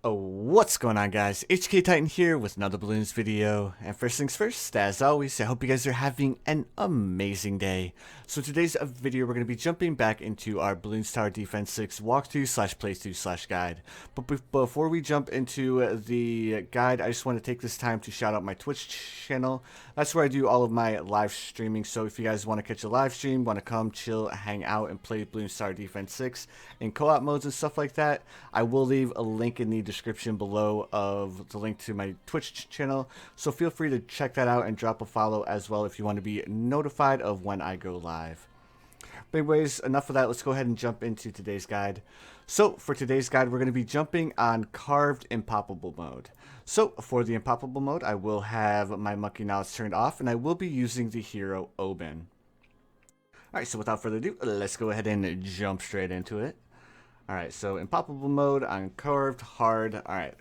Oh, what's going on, guys? HK Titan here with another balloons video. And first things first, as always, I hope you guys are having an amazing day. So today's video, we're going to be jumping back into our Balloons Tower Defense 6 walkthrough slash playthrough slash guide. But before we jump into the guide, I just want to take this time to shout out my Twitch channel. That's where I do all of my live streaming. So if you guys want to catch a live stream, want to come chill, hang out, and play Balloons Tower Defense 6 in co-op modes and stuff like that, I will leave a link in the description below of the link to my Twitch channel, so feel free to check that out and drop a follow as well if you want to be notified of when I go live. But anyways, enough of that, let's go ahead and jump into today's guide. So for today's guide, we're going to be jumping on carved Impoppable mode. So for the Impoppable mode, I will have my monkey knowledge turned off, and I will be using the hero Oben. Alright, so without further ado, let's go ahead and jump straight into it. Alright, so Impoppable mode on carved, hard. Alright.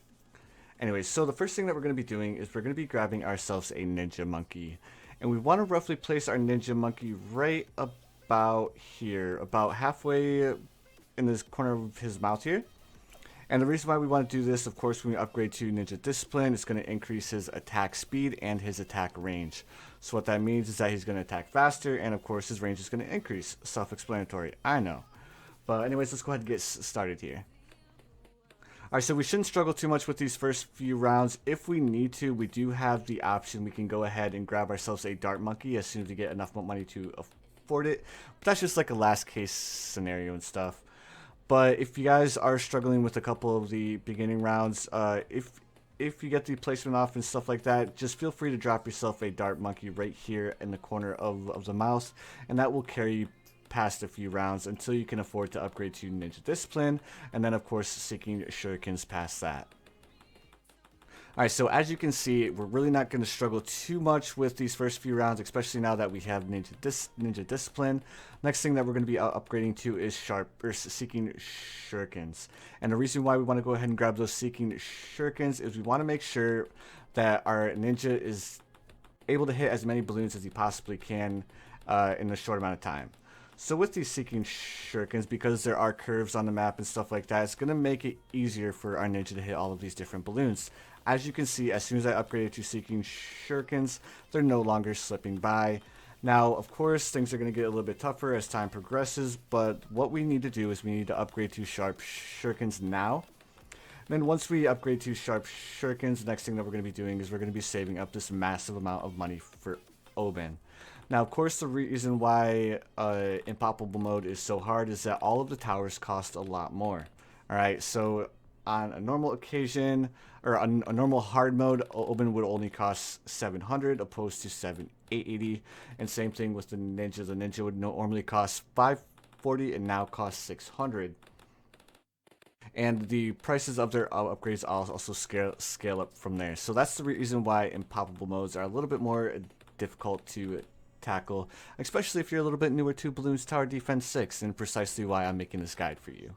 Anyways, so the first thing that we're going to be doing is we're going to be grabbing ourselves a ninja monkey. And we want to roughly place our ninja monkey right about here. About halfway in this corner of his mouth here. And the reason why we want to do this, of course, when we upgrade to Ninja Discipline, it's going to increase his attack speed and his attack range. So what that means is that he's going to attack faster, and of course his range is going to increase. Self-explanatory, I know. But anyways, let's go ahead and get started here. Alright, so we shouldn't struggle too much with these first few rounds. If we need to, we do have the option. We can go ahead and grab ourselves a dart monkey as soon as we get enough money to afford it. But that's just like a last case scenario and stuff. But if you guys are struggling with a couple of the beginning rounds, if you get the placement off and stuff like that, just feel free to drop yourself a dart monkey right here in the corner of the mouse, and that will carry you past a few rounds until you can afford to upgrade to Ninja Discipline, and then of course seeking shurikens past that. Alright, so as you can see, we're really not going to struggle too much with these first few rounds, especially now that we have Ninja Discipline. Next thing that we're going to be upgrading to is seeking shurikens. And the reason why we want to go ahead and grab those seeking shurikens is we want to make sure that our ninja is able to hit as many balloons as he possibly can in a short amount of time. So with these seeking shurikens, because there are curves on the map and stuff like that, it's going to make it easier for our ninja to hit all of these different balloons. As you can see, as soon as I upgraded to seeking shurikens, they're no longer slipping by. Now, of course, things are going to get a little bit tougher as time progresses, but what we need to do is we need to upgrade to sharp shurikens now. And then once we upgrade to sharp shurikens, the next thing that we're going to be doing is we're going to be saving up this massive amount of money for Oben. Now, of course, the reason why Impoppable mode is so hard is that all of the towers cost a lot more. Alright, so on a normal occasion, or on a normal hard mode, Oben would only cost 700 opposed to 880. And same thing with the ninja. The ninja would normally cost 540 and now cost 600. And the prices of their upgrades also scale up from there. So that's the reason why Impoppable modes are a little bit more difficult to tackle, especially if you're a little bit newer to Balloons Tower Defense 6, and precisely why I'm making this guide for you.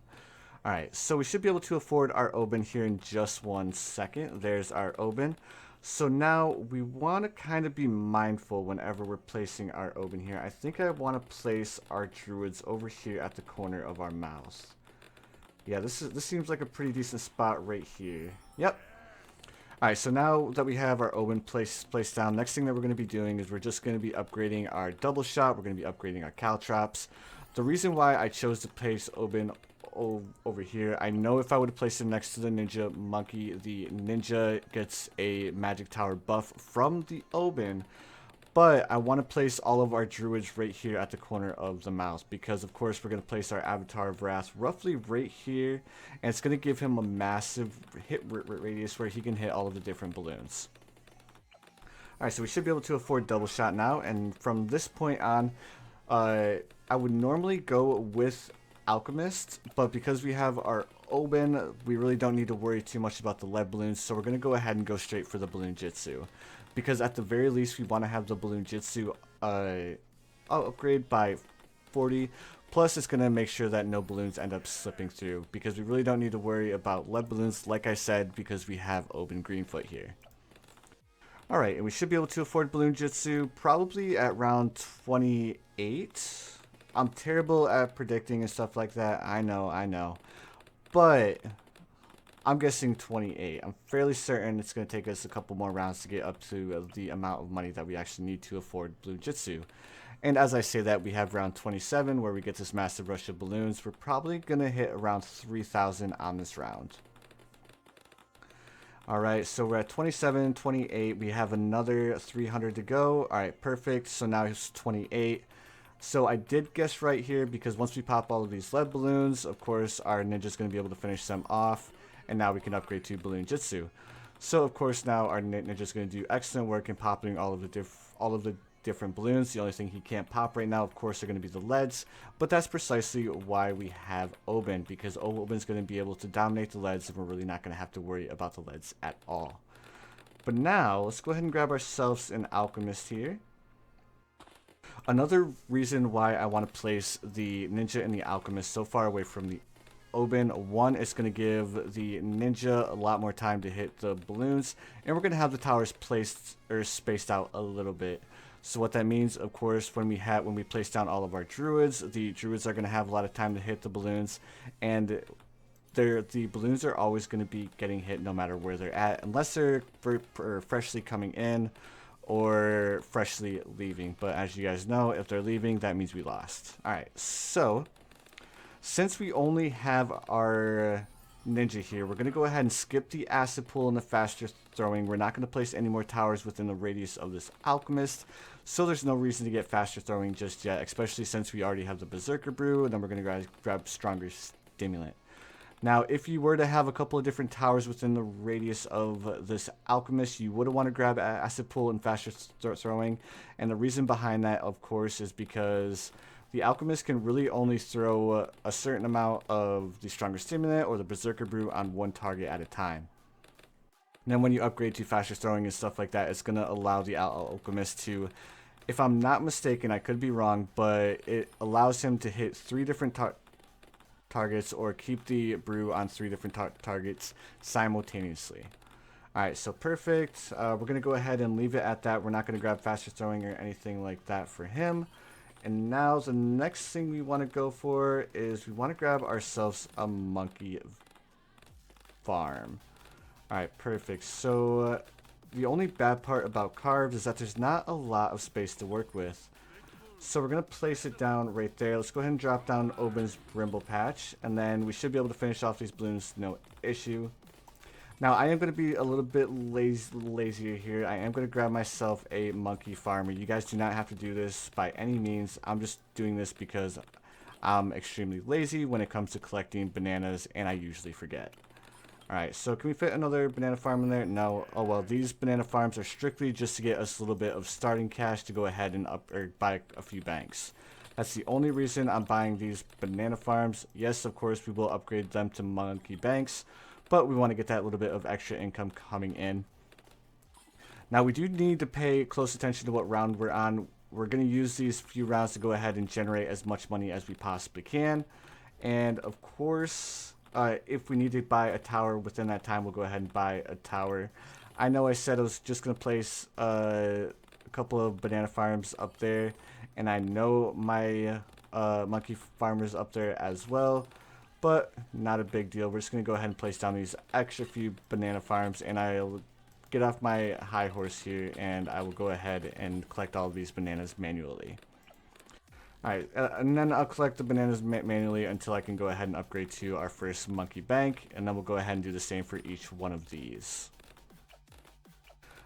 Alright, so we should be able to afford our Oben here in just 1 second. There's our Oben. So now we want to kind of be mindful whenever we're placing our Oben here. I think I want to place our druids over here at the corner of our mouse. Yeah, this seems like a pretty decent spot right here. Yep. Alright, so now that we have our Oben placed down, next thing that we're going to be doing is we're just going to be upgrading our double shot. We're going to be upgrading our caltrops. The reason why I chose to place Oben over here, I know if I would have placed him next to the ninja monkey, the ninja gets a magic tower buff from the Oben. But I want to place all of our druids right here at the corner of the mouse, because of course we're going to place our Avatar of Wrath roughly right here, and it's going to give him a massive hit radius where he can hit all of the different balloons. Alright, so we should be able to afford double shot now, and from this point on, I would normally go with Alchemist, but because we have our Oben, we really don't need to worry too much about the lead balloons, so we're going to go ahead and go straight for the balloon jitsu. Because at the very least, we want to have the balloon jitsu upgrade by 40. Plus, it's going to make sure that no balloons end up slipping through. Because we really don't need to worry about lead balloons, like I said, because we have Oben Greenfoot here. Alright, and we should be able to afford balloon jitsu probably at round 28. I'm terrible at predicting and stuff like that. I know. But I'm guessing 28. I'm fairly certain it's going to take us a couple more rounds to get up to the amount of money that we actually need to afford Blue Jitsu. And as I say that, we have round 27 where we get this massive rush of balloons. We're probably going to hit around 3,000 on this round. Alright, so we're at 27, 28. We have another 300 to go. Alright, perfect. So now it's 28. So I did guess right here because once we pop all of these lead balloons, of course, our ninja's going to be able to finish them off. And now we can upgrade to Balloon Jitsu. So, of course, now our ninja's going to do excellent work in popping all of the different balloons. The only thing he can't pop right now, of course, are going to be the leads, but that's precisely why we have Oben, because Oben's going to be able to dominate the leads, and we're really not going to have to worry about the leads at all. But now let's go ahead and grab ourselves an alchemist here. Another reason why I want to place the ninja and the alchemist so far away from the Oben, one, it's going to give the ninja a lot more time to hit the balloons, and we're going to have the towers placed or spaced out a little bit. So what that means, of course, when we place down all of our druids, the druids are going to have a lot of time to hit the balloons, and the balloons are always going to be getting hit no matter where they're at, unless they're freshly coming in or freshly leaving. But as you guys know, if they're leaving, that means we lost. Alright, so since we only have our ninja here, we're going to go ahead and skip the acid pool and the faster throwing. We're not going to place any more towers within the radius of this alchemist, so there's no reason to get faster throwing just yet, especially since we already have the berserker brew, and then we're going to grab stronger stimulant. Now, if you were to have a couple of different towers within the radius of this alchemist, you would want to grab acid pool and faster throwing, and the reason behind that, of course, is because the alchemist can really only throw a certain amount of the stronger stimulant or the berserker brew on one target at a time. And then when you upgrade to faster throwing and stuff like that, it's going to allow the alchemist to, if I'm not mistaken, I could be wrong, but it allows him to hit 3 different targets or keep the brew on 3 different targets simultaneously. Alright, so perfect. We're going to go ahead and leave it at that. We're not going to grab faster throwing or anything like that for him. And now the next thing we want to go for is we want to grab ourselves a monkey farm. Alright, perfect. So the only bad part about carved is that there's not a lot of space to work with. So we're going to place it down right there. Let's go ahead and drop down Oben's Brimble Patch, and then we should be able to finish off these balloons, no issue. Now, I am going to be a little bit lazier here. I am going to grab myself a monkey farmer. You guys do not have to do this by any means. I'm just doing this because I'm extremely lazy when it comes to collecting bananas, and I usually forget. Alright, so can we fit another banana farm in there? No. Oh well, these banana farms are strictly just to get us a little bit of starting cash to go ahead and buy a few banks. That's the only reason I'm buying these banana farms. Yes, of course, we will upgrade them to monkey banks, but we want to get that little bit of extra income coming in. Now, we do need to pay close attention to what round we're on. We're going to use these few rounds to go ahead and generate as much money as we possibly can. And, of course, if we need to buy a tower within that time, we'll go ahead and buy a tower. I know I said I was just going to place a couple of banana farms up there, and I know my monkey farmers up there as well. But not a big deal. We're just going to go ahead and place down these extra few banana farms, and I'll get off my high horse here, and I will go ahead and collect all of these bananas manually. Alright, and then I'll collect the bananas manually until I can go ahead and upgrade to our first monkey bank, and then we'll go ahead and do the same for each one of these.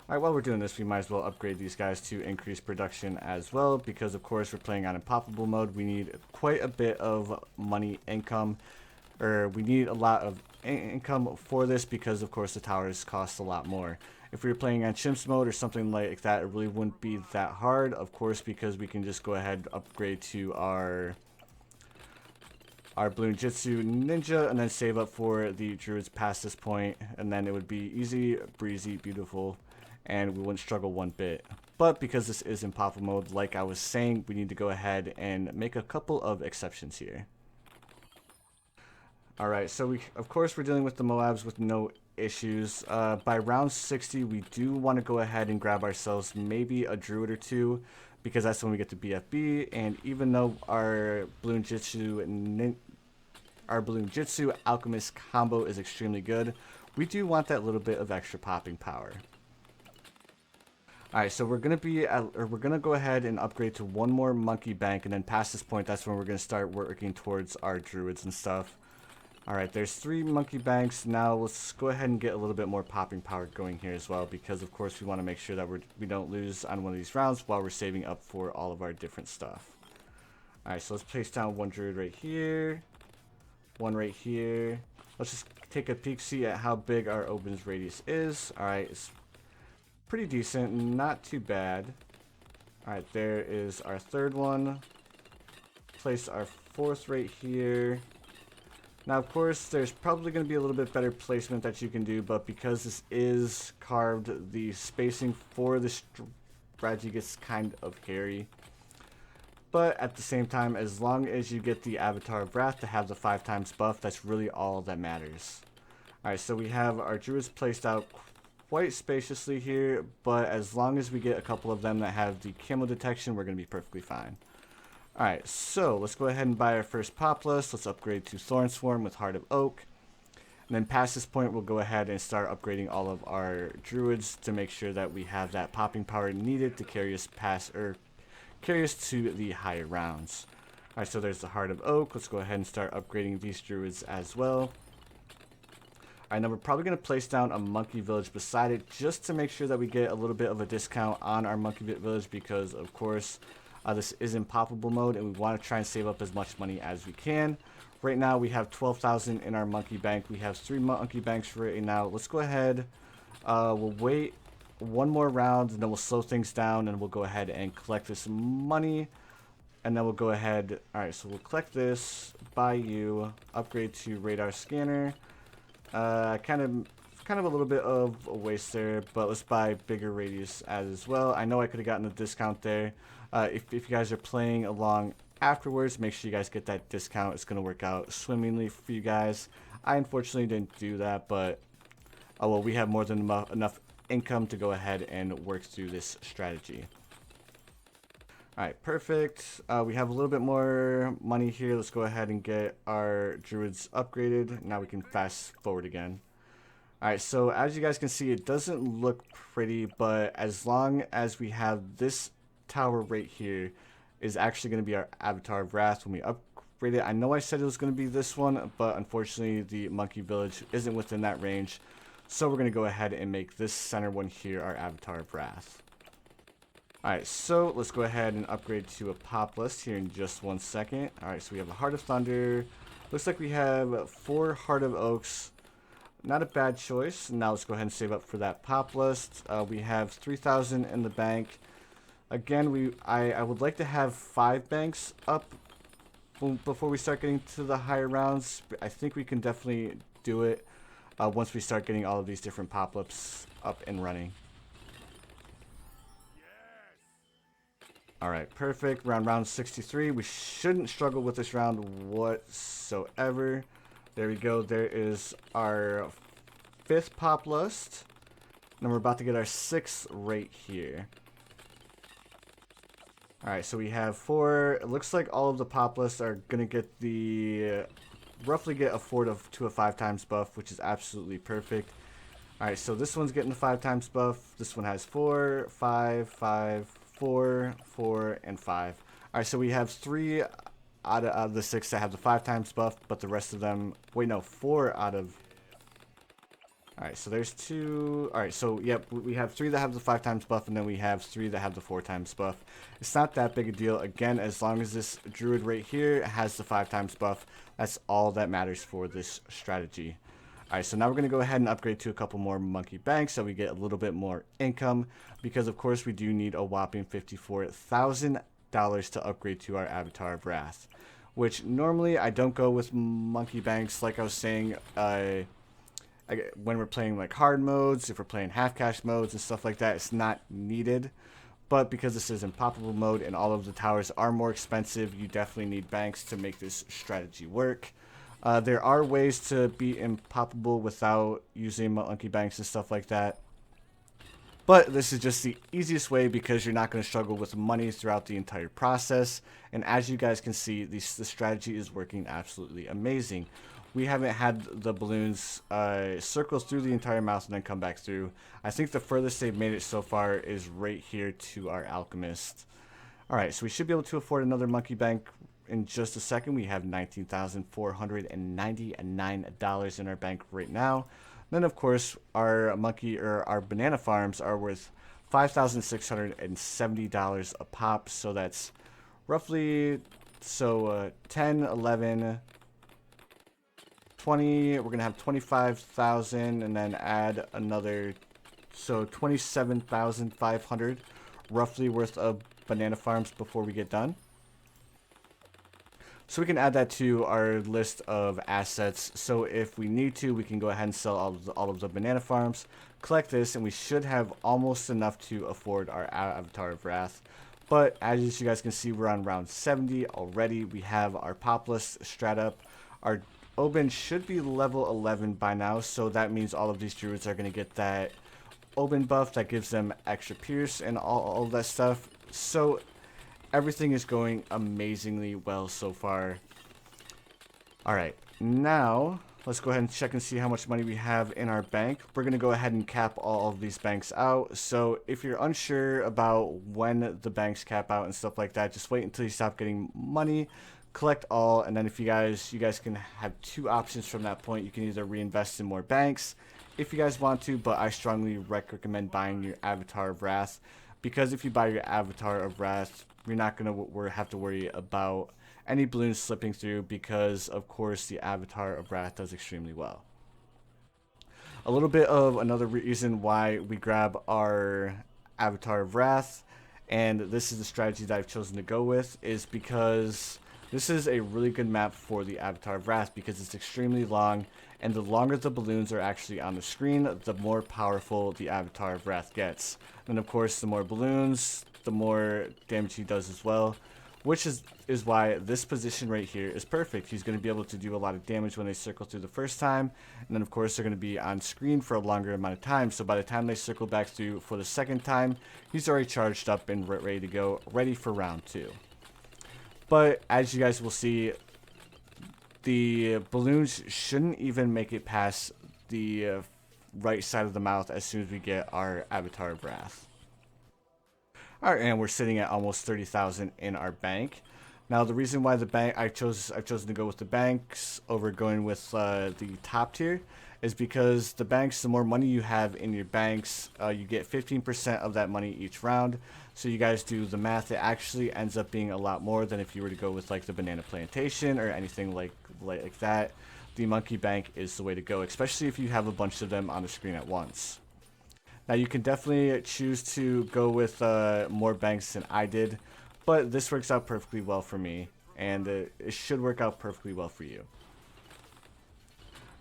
Alright, while we're doing this, we might as well upgrade these guys to increase production as well, because of course we're playing on Impoppable mode. We need quite a bit of money income. Or we need a lot of income for this because of course the towers cost a lot more. If we were playing on chimps mode or something like that, it really wouldn't be that hard, of course, because we can just go ahead and upgrade to our Balloon Jitsu ninja and then save up for the druids past this point, and then it would be easy, breezy, beautiful, and we wouldn't struggle one bit. But because this is in Impoppable mode, like I was saying, we need to go ahead and make a couple of exceptions here. Alright, so of course we're dealing with the Moabs with no issues. By round 60, we do want to go ahead and grab ourselves maybe a druid or two, because that's when we get to BFB, and even though our Balloon Jitsu our Balloon Jitsu Alchemist combo is extremely good, we do want that little bit of extra popping power. Alright, so we're gonna go ahead and upgrade to one more monkey bank, and then past this point, that's when we're gonna start working towards our druids and stuff. Alright, there's 3 monkey banks. Now let's go ahead and get a little bit more popping power going here as well, because of course we want to make sure that we don't lose on one of these rounds while we're saving up for all of our different stuff. Alright, so let's place down one druid right here, one right here. Let's just take a peek, see at how big our opens radius is. Alright, it's pretty decent, not too bad. Alright, there is our 3rd one. Place our 4th right here. Now, of course, there's probably going to be a little bit better placement that you can do, but because this is carved, the spacing for this strategy gets kind of hairy. But at the same time, as long as you get the Avatar of Wrath to have the 5x buff, that's really all that matters. Alright, so we have our druids placed out quite spaciously here, but as long as we get a couple of them that have the camo detection, we're going to be perfectly fine. Alright, so let's go ahead and buy our first Populus. Let's upgrade to Thorn Swarm with Heart of Oak. And then past this point, we'll go ahead and start upgrading all of our druids to make sure that we have that popping power needed to carry us carry us to the higher rounds. Alright, so there's the Heart of Oak. Let's go ahead and start upgrading these druids as well. Alright, now we're probably going to place down a monkey village beside it just to make sure that we get a little bit of a discount on our monkey village, because of course this is Impoppable mode, and we want to try and save up as much money as we can. Right now, we have 12,000 in our monkey bank. We have 3 monkey banks right now. Let's go ahead. We'll wait one more round, and then we'll slow things down, and we'll go ahead and collect this money. And then we'll go ahead. Alright, so we'll collect this, buy you, upgrade to radar scanner. Kind of a little bit of a waste there, but let's buy bigger radius as well. I know I could have gotten a discount there. If you guys are playing along afterwards, make sure you guys get that discount. It's going to work out swimmingly for you guys. I unfortunately didn't do that, but oh well, we have more than enough income to go ahead and work through this strategy. Alright, perfect. We have a little bit more money here. Let's go ahead and get our druids upgraded. Now we can fast forward again. Alright, so as you guys can see, it doesn't look pretty, but as long as we have this tower right here is actually going to be our Avatar of Wrath when we upgrade it. I know I said it was going to be this one, but unfortunately the monkey village isn't within that range. So we're going to go ahead and make this center one here our Avatar of Wrath. Alright, so let's go ahead and upgrade to a Populus here in just 1 second. Alright, so we have a Heart of Thunder. Looks like we have 4 Heart of Oaks. Not a bad choice. Now let's go ahead and save up for that Populus. We have 3,000 in the bank. Again, I would like to have 5 banks up before we start getting to the higher rounds. I think we can definitely do it once we start getting all of these different pop-ups up and running. Alright, perfect. Round 63. We shouldn't struggle with this round whatsoever. There we go. There is our 5th Populus. And we're about to get our 6th right here. Alright, so we have 4. It looks like all of the Populus are going to get the... roughly get a 4 to a 5 times buff, which is absolutely perfect. Alright, so this one's getting the 5 times buff. This one has 4, 5, 5, 4, 4, and 5. Alright, so we have 3 out of the 6 that have the 5 times buff, but the rest of them... wait, no, 4 out of... Alright, so there's 2... Alright, so, yep, we have 3 that have the 5 times buff, and then we have 3 that have the 4 times buff. It's not that big a deal. Again, as long as this druid right here has the 5 times buff, that's all that matters for this strategy. Alright, so now we're going to go ahead and upgrade to a couple more monkey banks so we get a little bit more income, because of course we do need a whopping $54,000 to upgrade to our Avatar of Wrath. Which normally I don't go with monkey banks, like I was saying, when we're playing like hard modes, if we're playing half cash modes and stuff like that, it's not needed. But because this is Impoppable mode and all of the towers are more expensive, you definitely need banks to make this strategy work. There are ways to be Impoppable without using monkey banks and stuff like that. But this is just the easiest way because you're not going to struggle with money throughout the entire process. And as you guys can see, the strategy is working absolutely amazing. We haven't had the balloons circle through the entire mouth and then come back through. I think the furthest they've made it so far is right here to our alchemist. Alright, so we should be able to afford another monkey bank in just a second. We have $19,499 in our bank right now. Then, of course, our monkey or our banana farms are worth $5,670 a pop. So that's roughly 10, 11, 20. We're going to have 25,000 and then add another. So 27,500 roughly worth of banana farms before we get done. So we can add that to our list of assets. So if we need to, we can go ahead and sell all of the banana farms, collect this, and we should have almost enough to afford our Avatar of Wrath. But as you guys can see, we're on round 70 already. We have our Populus strat up. Our Oban should be level 11 by now, so that means all of these druids are going to get that Oban buff that gives them extra pierce and all of that stuff. So everything is going amazingly well so far. Alright, now let's go ahead and check and see how much money we have in our bank. We're going to go ahead and cap all of these banks out. So if you're unsure about when the banks cap out and stuff like that, just wait until you stop getting money, collect all, and then if you guys can have two options from that point. You can either reinvest in more banks if you guys want to, but I strongly recommend buying your Avatar of Wrath, because if you buy your Avatar of Wrath, you're not going to have to worry about any balloons slipping through, because of course the Avatar of Wrath does extremely well. A little bit of another reason why we grab our Avatar of Wrath, and this is the strategy that I've chosen to go with, is because this is a really good map for the Avatar of Wrath because it's extremely long, and the longer the balloons are actually on the screen, the more powerful the Avatar of Wrath gets. And of course, the more balloons, the more damage he does as well, which is why this position right here is perfect. He's going to be able to do a lot of damage when they circle through the first time, and then of course they're going to be on screen for a longer amount of time, so by the time they circle back through for the second time, he's already charged up and ready to go, ready for round 2. But as you guys will see, the balloons shouldn't even make it past the right side of the mouth as soon as we get our Avatar of Wrath. Alright, and we're sitting at almost 30,000 in our bank. Now the reason why the bank I've chosen to go with the banks over going with the top tier is because the banks, the more money you have in your banks, you get 15% of that money each round. So you guys do the math, it actually ends up being a lot more than if you were to go with like the banana plantation or anything like that. The monkey bank is the way to go, especially if you have a bunch of them on the screen at once. Now you can definitely choose to go with more banks than I did, but this works out perfectly well for me, and it should work out perfectly well for you.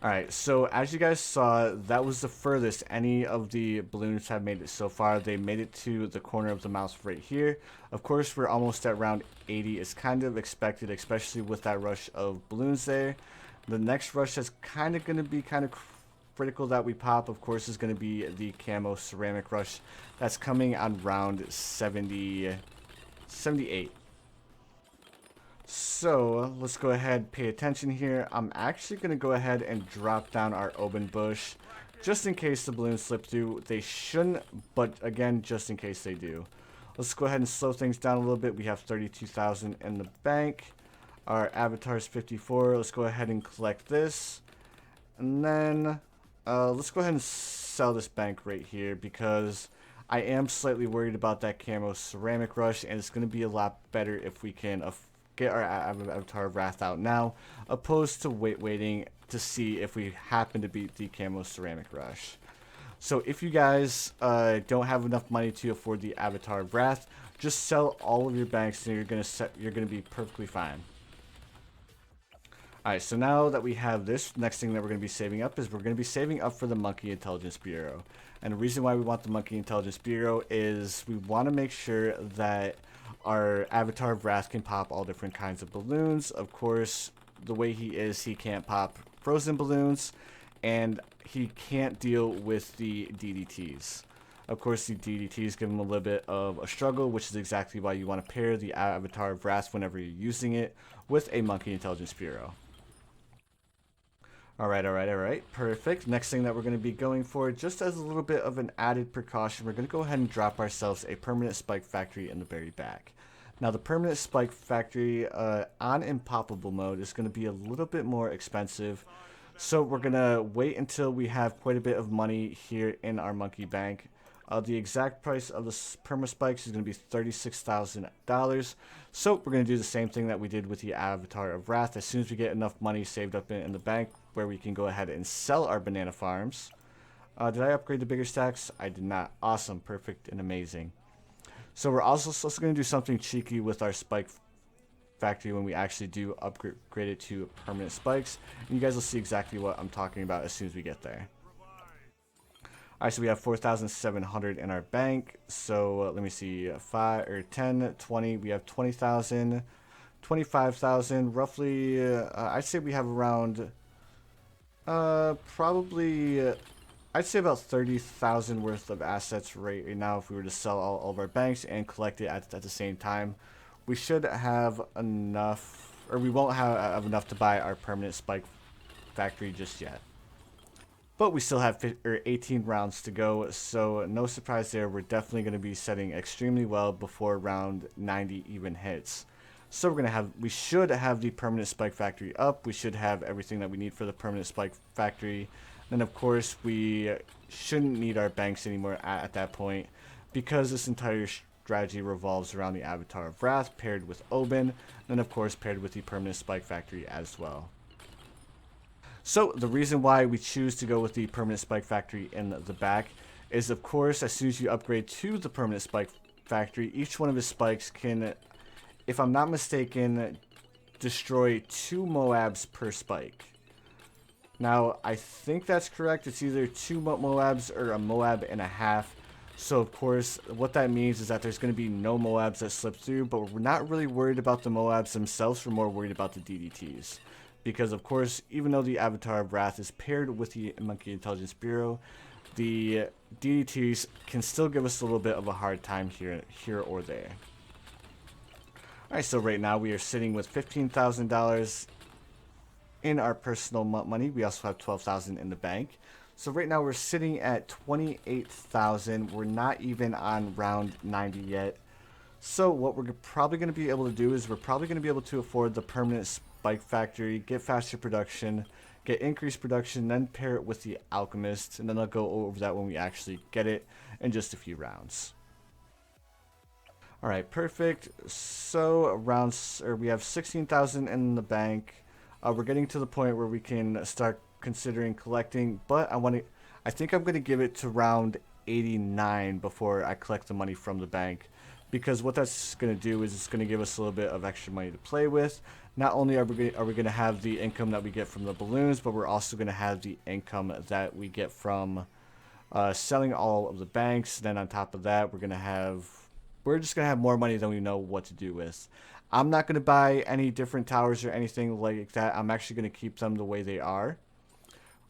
Alright, so as you guys saw, that was the furthest any of the balloons have made it so far. They made it to the corner of the mouth right here. Of course, we're almost at round 80. It's kind of expected, especially with that rush of balloons there. The next rush that's kind of going to be kind of critical that we pop, of course, is going to be the camo ceramic rush. That's coming on round 78. So let's go ahead and pay attention here. I'm actually going to go ahead and drop down our Oban bush just in case the balloons slip through. They shouldn't, but again, just in case they do. Let's go ahead and slow things down a little bit. We have 32,000 in the bank. Our avatar is 54. Let's go ahead and collect this. And then let's go ahead and sell this bank right here because I am slightly worried about that camo ceramic rush, and it's going to be a lot better if we can get our Avatar of Wrath out now, opposed to waiting to see if we happen to beat the camo ceramic rush. So if you guys don't have enough money to afford the Avatar of Wrath, just sell all of your banks and you're gonna be perfectly fine. Alright, so now that we have this, next thing that we're going to be saving up is we're going to be saving up for the Monkey Intelligence Bureau. And the reason why we want the Monkey Intelligence Bureau is we want to make sure that our Avatar of Wrath can pop all different kinds of balloons. Of course, the way he is, he can't pop frozen balloons, and he can't deal with the DDTs. Of course, the DDTs give them a little bit of a struggle, which is exactly why you want to pair the Avatar of Wrath whenever you're using it with a Monkey Intelligence Bureau. Alright, perfect. Next thing that we're going to be going for, just as a little bit of an added precaution, we're going to go ahead and drop ourselves a permanent spike factory in the very back. Now, the permanent spike factory on Impoppable mode is going to be a little bit more expensive. So we're going to wait until we have quite a bit of money here in our monkey bank. The exact price of the perma spikes is going to be $36,000. So we're going to do the same thing that we did with the Avatar of Wrath. As soon as we get enough money saved up in the bank where we can go ahead and sell our banana farms. Did I upgrade the bigger stacks? I did not. Awesome, perfect, and amazing. So we're also going to do something cheeky with our spike factory when we actually do upgrade it to permanent spikes. And you guys will see exactly what I'm talking about as soon as we get there. Alright, so we have 4,700 in our bank. So let me see, 5 or 10, 20. We have 20,000, 25,000. Roughly, I'd say we have around, probably, I'd say about 30,000 worth of assets right now if we were to sell all of our banks and collect it at the same time. We should have enough, or we won't have enough to buy our permanent spike factory just yet. But we still have 18 rounds to go, so no surprise there. We're definitely going to be setting extremely well before round 90 even hits. So we should have the permanent spike factory up. We should have everything that we need for the permanent spike factory. Then of course we shouldn't need our banks anymore at that point, because this entire strategy revolves around the Avatar of Wrath paired with Oben, and of course paired with the permanent spike factory as well. So the reason why we choose to go with the permanent spike factory in the back is, of course, as soon as you upgrade to the permanent spike factory, each one of his spikes can, if I'm not mistaken, destroy 2 Moabs per spike. Now, I think that's correct. It's either 2 Moabs or a Moab and a half. So, of course, what that means is that there's going to be no Moabs that slip through, but we're not really worried about the Moabs themselves. We're more worried about the DDTs. Because, of course, even though the Avatar of Wrath is paired with the Monkey Intelligence Bureau, the DDTs can still give us a little bit of a hard time here or there. Alright, so right now we are sitting with $15,000 in our personal money. We also have $12,000 in the bank. So right now we're sitting at $28,000. We're not even on round 90 yet. So what we're probably going to be able to do is we're probably going to be able to afford the permanent spike factory, get faster production, get increased production, then pair it with the alchemist, and then I'll go over that when we actually get it in just a few rounds. Alright, perfect. So we have 16,000 in the bank. We're getting to the point where we can start considering collecting, but I think I'm going to give it to round 89 before I collect the money from the bank, because what that's going to do is it's going to give us a little bit of extra money to play with. Not only are we going to have the income that we get from the balloons, but we're also going to have the income that we get from selling all of the banks. Then on top of that, we're just going to have more money than we know what to do with. I'm not going to buy any different towers or anything like that. I'm actually going to keep them the way they are.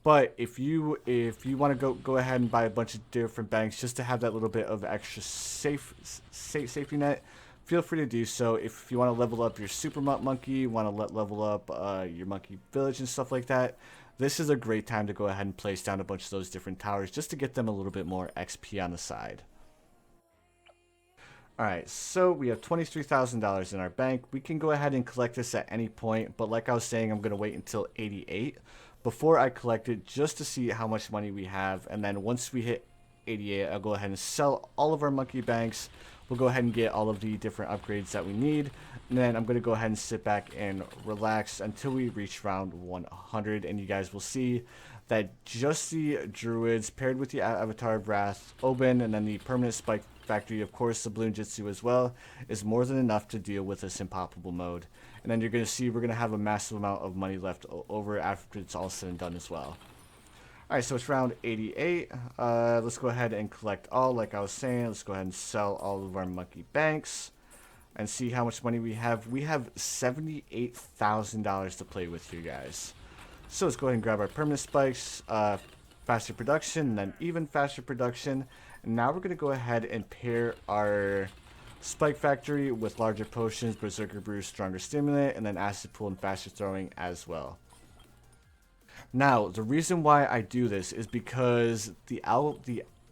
But if you want to go ahead and buy a bunch of different banks just to have that little bit of extra safety net, feel free to do so. If you want to level up your super monkey, you want to level up your monkey village and stuff like that, this is a great time to go ahead and place down a bunch of those different towers just to get them a little bit more XP on the side. Alright, so we have $23,000 in our bank. We can go ahead and collect this at any point, but like I was saying, I'm going to wait until 88 before I collect it just to see how much money we have. And then once we hit 88, I'll go ahead and sell all of our monkey banks. We'll go ahead and get all of the different upgrades that we need. And then I'm going to go ahead and sit back and relax until we reach round 100. And you guys will see that just the druids paired with the Avatar of Wrath, Oben, and then the permanent spike factory, of course the balloon jitsu as well, is more than enough to deal with this Impoppable mode. And then you're going to see we're going to have a massive amount of money left over after it's all said and done as well. Alright, so it's round 88. Let's go ahead and collect all, like I was saying. Let's go ahead and sell all of our monkey banks and see how much money we have. We have $78,000 to play with here, guys. So let's go ahead and grab our permanent spikes, faster production, and then even faster production. And now we're going to go ahead and pair our Spike Factory with larger potions, Berserker Brew, stronger stimulant, and then Acid Pool and faster throwing as well. Now, the reason why I do this is because the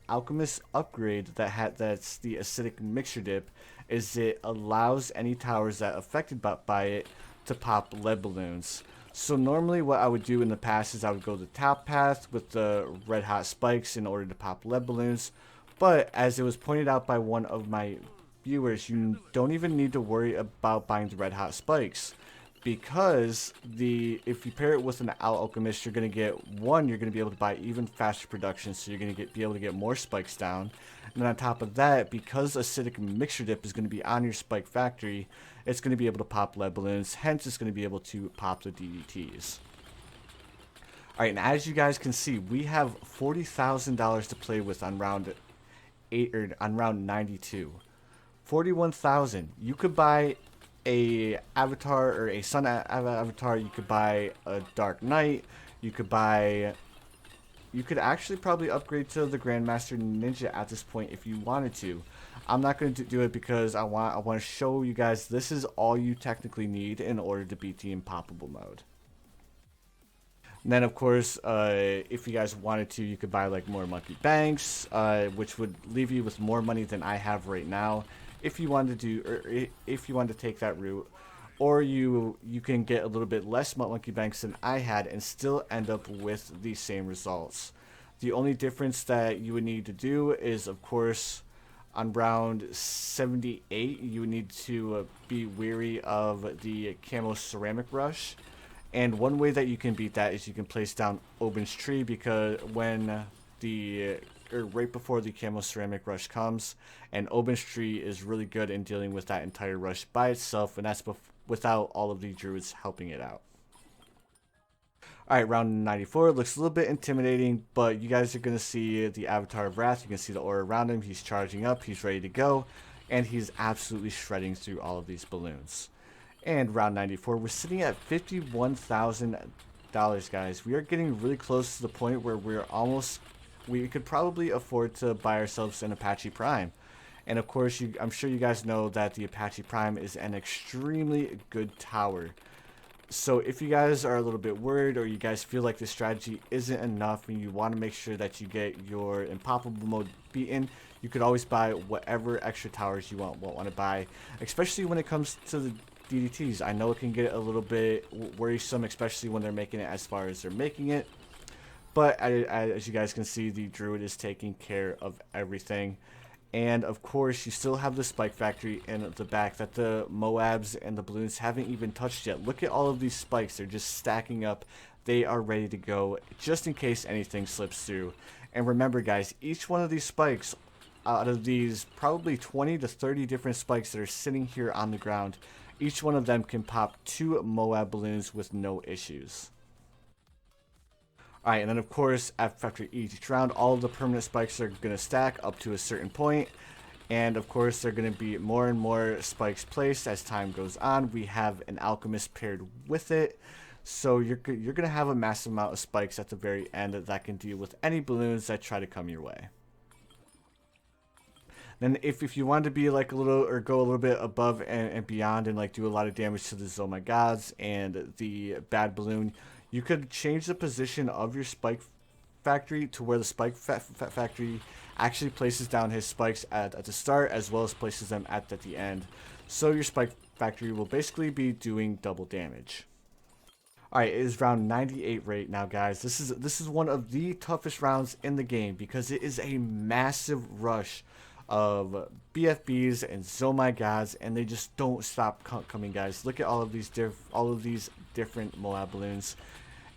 Alchemist upgrade that's the acidic mixture dip is it allows any towers that are affected by it to pop lead balloons. So normally what I would do in the past is I would go the top path with the red hot spikes in order to pop lead balloons. But as it was pointed out by one of my viewers, you don't even need to worry about buying the red hot spikes, because if you pair it with an alchemist, you're going to get you're going to be able to buy even faster production, so you're going to be able to get more spikes down. And then on top of that, because acidic mixture dip is going to be on your spike factory, it's going to be able to pop lead balloons, hence it's going to be able to pop the DDTs. Alright, and as you guys can see, we have $40,000 to play with on round 8 or on round 92. 41,000. You could buy a avatar or a sun avatar, you could buy a Dark Knight, you could actually probably upgrade to the Grandmaster Ninja at this point if you wanted to. I'm not going to do it because I want to show you guys this is all you technically need in order to beat the Impoppable mode. And then of course, if you guys wanted to, you could buy like more Monkey Banks, which would leave you with more money than I have right now. If you wanted to do, or if you wanted to take that route, or you can get a little bit less Monkey Banks than I had and still end up with the same results. The only difference that you would need to do is, of course, on round 78, you would need to be wary of the Camo Ceramic Rush. And one way that you can beat that is you can place down Oben's Tree, because when right before the Camo Ceramic Rush comes, and Oben's Tree is really good in dealing with that entire rush by itself, and that's without all of the druids helping it out. Alright, round 94 looks a little bit intimidating, but you guys are going to see the Avatar of Wrath. You can see the aura around him. He's charging up, he's ready to go, and he's absolutely shredding through all of these balloons. And round 94, we're sitting at $51,000, guys. We are getting really close to the point where we could probably afford to buy ourselves an Apache Prime. And of course, I'm sure you guys know that the Apache Prime is an extremely good tower. So if you guys are a little bit worried, or you guys feel like this strategy isn't enough and you want to make sure that you get your Impoppable mode beaten, you could always buy whatever extra towers you want to buy, especially when it comes to the DDTs. I know it can get a little bit worrisome, especially when they're making it as far as they're making it. But as you guys can see, the Druid is taking care of everything. And of course, you still have the Spike Factory in the back that the Moabs and the balloons haven't even touched yet. Look at all of these spikes. They're just stacking up. They are ready to go just in case anything slips through. And remember, guys, each one of these spikes, out of these probably 20 to 30 different spikes that are sitting here on the ground, each one of them can pop 2 Moab balloons with no issues. Alright, and then of course, after each round, all of the permanent spikes are going to stack up to a certain point. And of course, there are going to be more and more spikes placed as time goes on. We have an Alchemist paired with it. So you're going to have a massive amount of spikes at the very end that can deal with any balloons that try to come your way. Then if you want to be like go a little bit above and beyond and like do a lot of damage to the Oh My Gods and the bad balloon, you could change the position of your Spike Factory to where the Spike Factory actually places down his spikes at the start, as well as places them at the end. So your Spike Factory will basically be doing double damage. Alright, it is round 98 right now, guys. This is one of the toughest rounds in the game because it is a massive rush of BFBs and Oh My Gods, and they just don't stop coming, guys. Look at all of these different Moab balloons,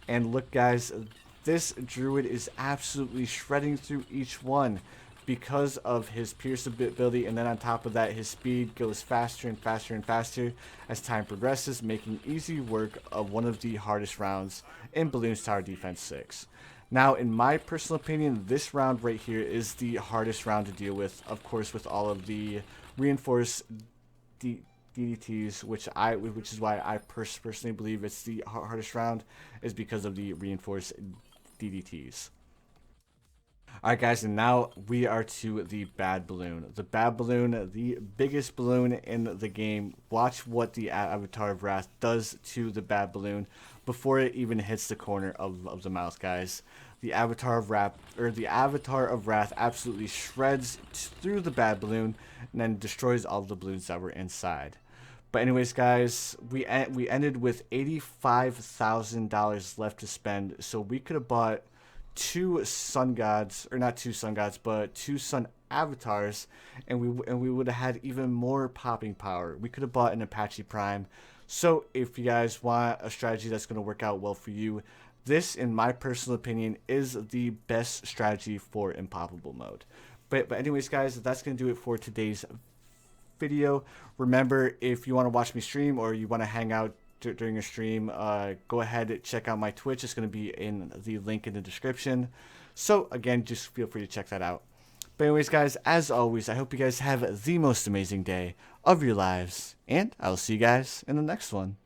and look, guys, this Druid is absolutely shredding through each one because of his pierce ability, and then on top of that, his speed goes faster and faster and faster as time progresses, making easy work of one of the hardest rounds in Balloons Tower Defense 6. Now, in my personal opinion, this round right here is the hardest round to deal with, of course, with all of the reinforced DDTs, which is why I personally believe it's the hardest round, is because of the reinforced DDTs. Alright guys, and now we are to the bad balloon. The bad balloon, the biggest balloon in the game. Watch what the Avatar of Wrath does to the bad balloon before it even hits the corner of the mouth, guys. The Avatar of Wrath, absolutely shreds through the bad balloon and then destroys all the balloons that were inside. But anyways, guys, we ended with $85,000 left to spend, so we could have bought two sun gods, or not two sun gods, but two sun avatars, and we would have had even more popping power. We could have bought an Apache Prime. So if you guys want a strategy that's going to work out well for you, this, in my personal opinion, is the best strategy for Impoppable mode. But anyways, guys, that's going to do it for today's video. Remember, if you want to watch me stream or you want to hang out during a stream, go ahead and check out my Twitch. It's going to be in the link in the description. So again, just feel free to check that out. But anyways, guys, as always, I hope you guys have the most amazing day of your lives, and I'll see you guys in the next one.